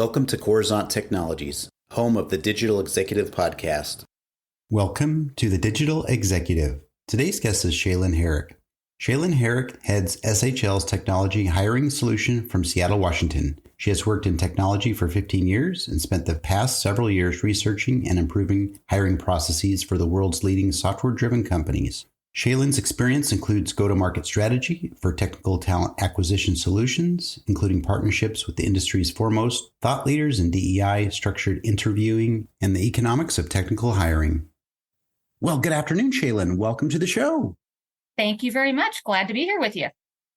Welcome to Coruzant Technologies, home of the Digital Executive Podcast. Welcome to the Digital Executive. Today's guest is Sheilin Herrick. Sheilin Herrick heads SHL's technology hiring solution from Seattle, Washington. She has worked in technology for 15 years and spent the past several years researching and improving hiring processes for the world's leading software-driven companies. Sheilin's experience includes go-to-market strategy for technical talent acquisition solutions, including partnerships with the industry's foremost thought leaders in DEI, structured interviewing, and the economics of technical hiring. Well, good afternoon, Sheilin. Welcome to the show. Thank you very much. Glad to be here with you.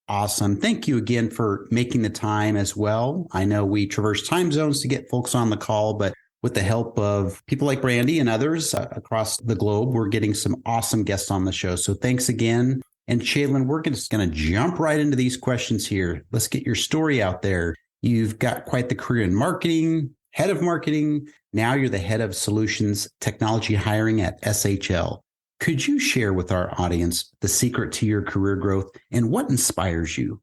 Awesome. Thank you again for making the time as well. I know we traverse time zones to get folks on the call, but with the help of people like Brandy and others across the globe, we're getting some awesome guests on the show. So thanks again. And Sheilin, we're just going to jump right into these questions here. Let's get your story out there. You've got quite the career in marketing, head of marketing. Now you're the head of solutions technology hiring at SHL. Could you share with our audience the secret to your career growth and what inspires you?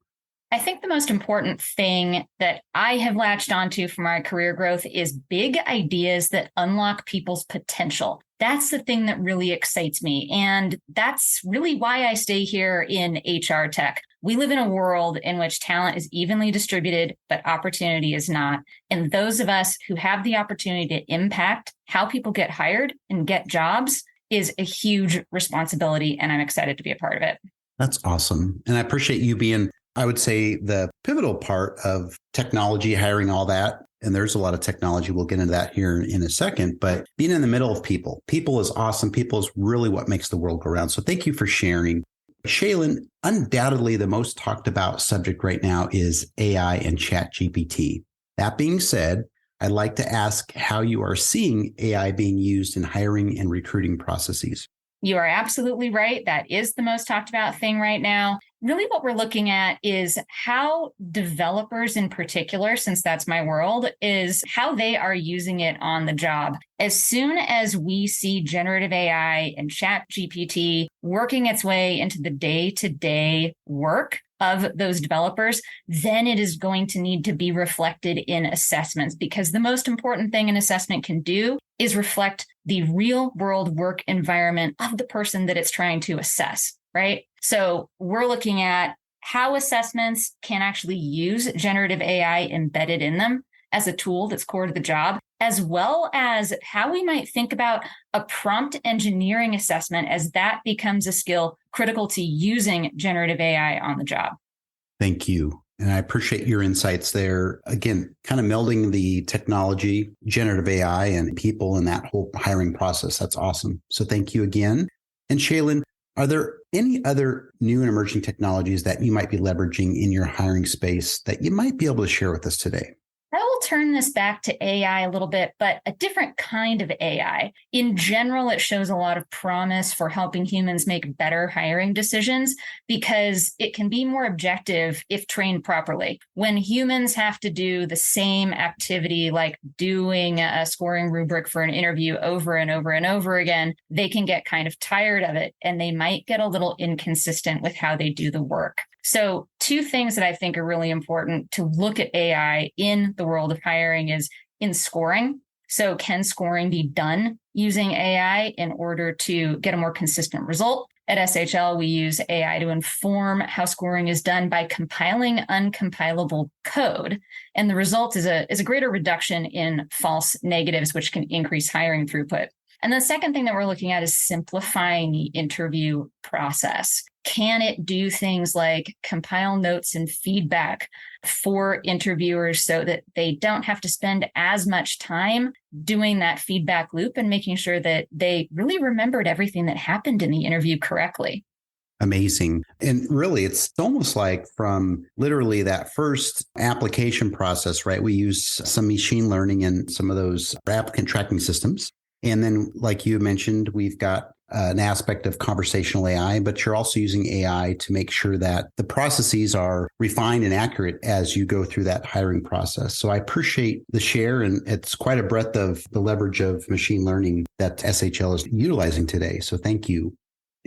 I think the most important thing that I have latched onto for my career growth is big ideas that unlock people's potential. That's the thing that really excites me. And that's really why I stay here in HR tech. We live in a world in which talent is evenly distributed, but opportunity is not. And those of us who have the opportunity to impact how people get hired and get jobs is a huge responsibility. And I'm excited to be a part of it. That's awesome. And I appreciate you being, I would say, the pivotal part of technology, hiring, all that. And there's a lot of technology. We'll get into that here in a second. But being in the middle of people is awesome. People is really what makes the world go round. So thank you for sharing. Sheilin, undoubtedly the most talked about subject right now is AI and ChatGPT. That being said, I'd like to ask how you are seeing AI being used in hiring and recruiting processes. You are absolutely right. That is the most talked about thing right now. Really what we're looking at is how developers in particular, since that's my world, is how they are using it on the job. As soon as we see generative AI and ChatGPT working its way into the day-to-day work of those developers, then it is going to need to be reflected in assessments, because the most important thing an assessment can do is reflect the real world work environment of the person that it's trying to assess, right? So we're looking at how assessments can actually use generative AI embedded in them as a tool that's core to the job, as well as how we might think about a prompt engineering assessment as that becomes a skill critical to using generative AI on the job. Thank you. And I appreciate your insights there. Again, kind of melding the technology, generative AI, and people in that whole hiring process. That's awesome. So thank you again. And Sheilin, are there any other new and emerging technologies that you might be leveraging in your hiring space that you might be able to share with us today? I will turn this back to AI a little bit, but a different kind of AI. In general, it shows a lot of promise for helping humans make better hiring decisions because it can be more objective if trained properly. When humans have to do the same activity, like doing a scoring rubric for an interview over and over and over again, they can get kind of tired of it and they might get a little inconsistent with how they do the work. So two things that I think are really important to look at AI in the world of hiring is in scoring. So can scoring be done using AI in order to get a more consistent result? At SHL, we use AI to inform how scoring is done by compiling uncompilable code. And the result is a greater reduction in false negatives, which can increase hiring throughput. And the second thing that we're looking at is simplifying the interview process. Can it do things like compile notes and feedback for interviewers so that they don't have to spend as much time doing that feedback loop and making sure that they really remembered everything that happened in the interview correctly? Amazing. And really, it's almost like from literally that first application process, right? We use some machine learning and some of those applicant tracking systems. And then, like you mentioned, we've got an aspect of conversational AI, but you're also using AI to make sure that the processes are refined and accurate as you go through that hiring process. So I appreciate the share, and it's quite a breadth of the leverage of machine learning that SHL is utilizing today. So thank you.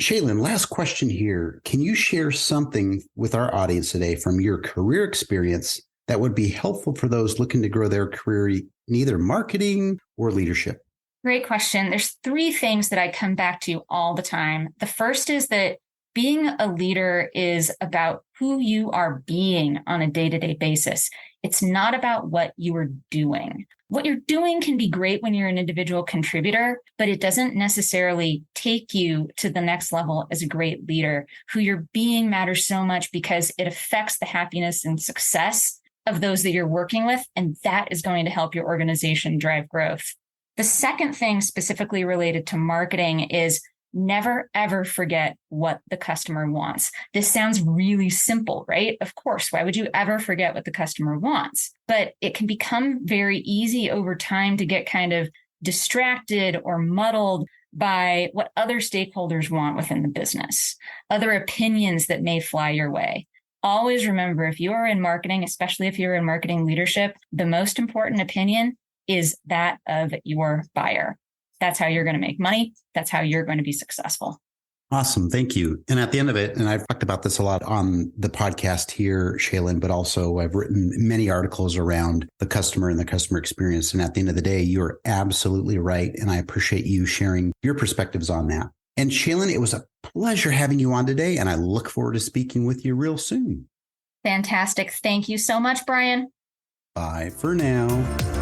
Sheilin, last question here. Can you share something with our audience today from your career experience that would be helpful for those looking to grow their career in either marketing or leadership? Great question. There's three things that I come back to all the time. The first is that being a leader is about who you are being on a day-to-day basis. It's not about what you are doing. What you're doing can be great when you're an individual contributor, but it doesn't necessarily take you to the next level as a great leader. Who you're being matters so much because it affects the happiness and success of those that you're working with, and that is going to help your organization drive growth. The second thing specifically related to marketing is never, ever forget what the customer wants. This sounds really simple, right? Of course, why would you ever forget what the customer wants? But it can become very easy over time to get kind of distracted or muddled by what other stakeholders want within the business, other opinions that may fly your way. Always remember, if you are in marketing, especially if you're in marketing leadership, the most important opinion is that of your buyer. That's how you're going to make money. That's how you're going to be successful. Awesome. Thank you. And at the end of it, and I've talked about this a lot on the podcast here, Sheilin, but also I've written many articles around the customer and the customer experience. And at the end of the day, you're absolutely right. And I appreciate you sharing your perspectives on that. And Sheilin, it was a pleasure having you on today. And I look forward to speaking with you real soon. Fantastic. Thank you so much, Brian. Bye for now.